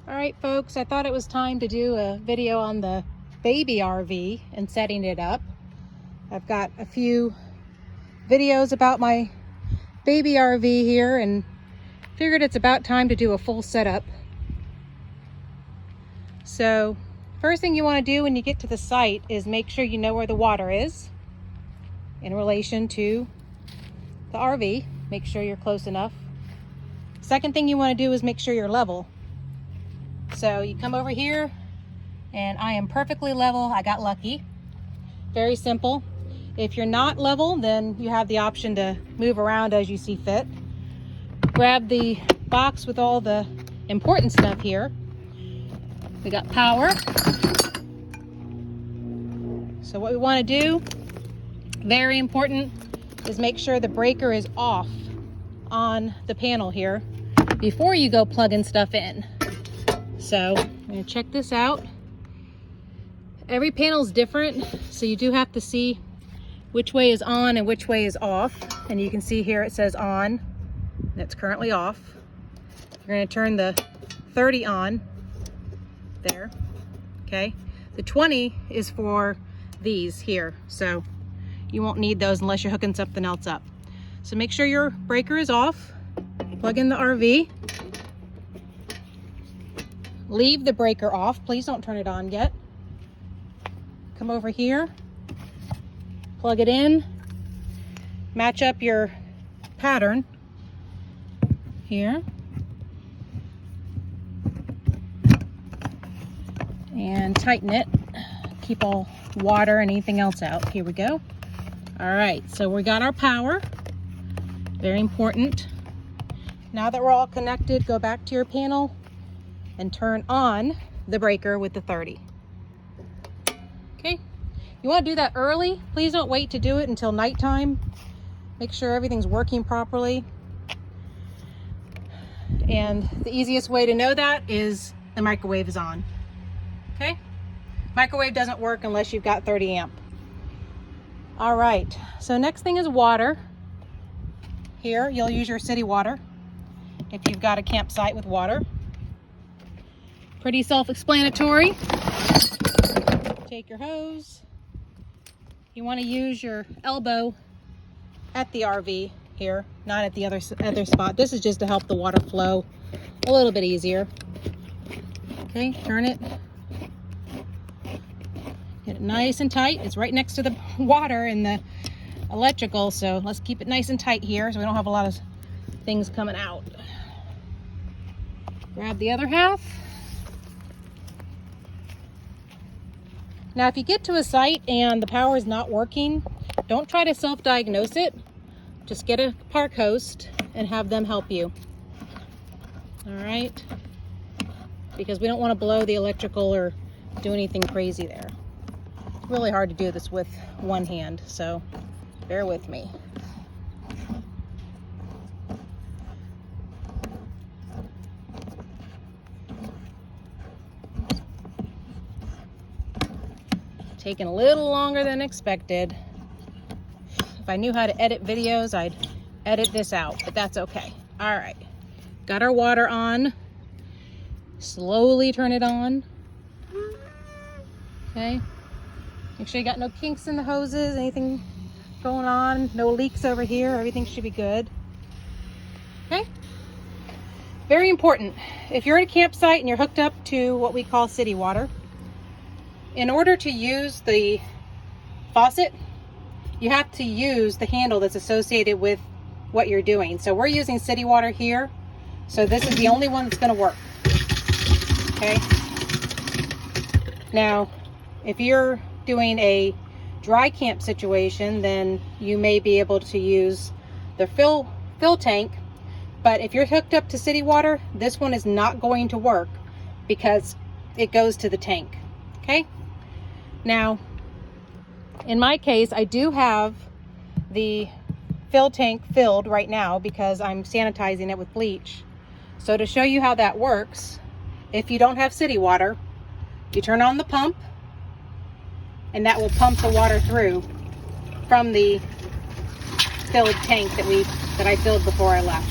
All right, folks, I thought it was time to do a video on the baby RV and setting it up. I've got a few videos about my baby RV here and figured it's about time to do a full setup. So first thing you want to do when you get to the site is make sure you know where the water is in relation to the RV. Make sure you're close enough. Second thing you want to do is make sure you're level. So you come over here and I am perfectly level. I got lucky. Very simple. If you're not level, then you have the option to move around as you see fit. Grab the box with all the important stuff here. We got power. So what we want to do, very important, is make sure the breaker is off on the panel here before you go plugging stuff in. So I'm going to check this out. Every panel is different, so you do have to see which way is on and which way is off. And you can see here it says on, and it's currently off. You're going to turn the 30 on there. Okay, the 20 is for these here, so you won't need those unless you're hooking something else up. So make sure your breaker is off. Plug in the RV. Leave the breaker off. Please don't turn it on yet. Come over here. Plug it in. Match up your pattern here. And tighten it. Keep all water and anything else out. Here we go. All right, so we got our power. Very important. Now that we're all connected, go back to your panel and turn on the breaker with the 30. Okay, you want to do that early. Please don't wait to do it until nighttime. Make sure everything's working properly. And the easiest way to know that is the microwave is on. Okay, microwave doesn't work unless you've got 30 amp. All right, so next thing is water. Here, you'll use your city water if you've got a campsite with water. Pretty self-explanatory. Take your hose. You want to use your elbow at the RV here, not at the other spot. This is just to help the water flow a little bit easier. Okay, turn it. Get it nice and tight. It's right next to the water and the electrical, so let's keep it nice and tight here so we don't have a lot of things coming out. Grab the other half. Now if you get to a site and the power is not working, don't try to self-diagnose it. Just get a park host and have them help you. All right? Because we don't want to blow the electrical or do anything crazy there. It's really hard to do this with one hand, so bear with me. Taking a little longer than expected. If I knew how to edit videos, I'd edit this out, but that's okay. All right, got our water on. Slowly turn it on. Okay, make sure you got no kinks in the hoses, anything going on, no leaks over here. Everything should be good. Okay, very important. If you're at a campsite and you're hooked up to what we call city water, in order to use the faucet, you have to use the handle that's associated with what you're doing. So we're using city water here, so this is the only one that's going to work. Okay, now if you're doing a dry camp situation, then you may be able to use the fill tank, but if you're hooked up to city water, this one is not going to work because it goes to the tank. Okay, now in my case I do have the fill tank filled right now because I'm sanitizing it with bleach. So to show you how that works, if you don't have city water, you turn on the pump and that will pump the water through from the filled tank that I filled before I left.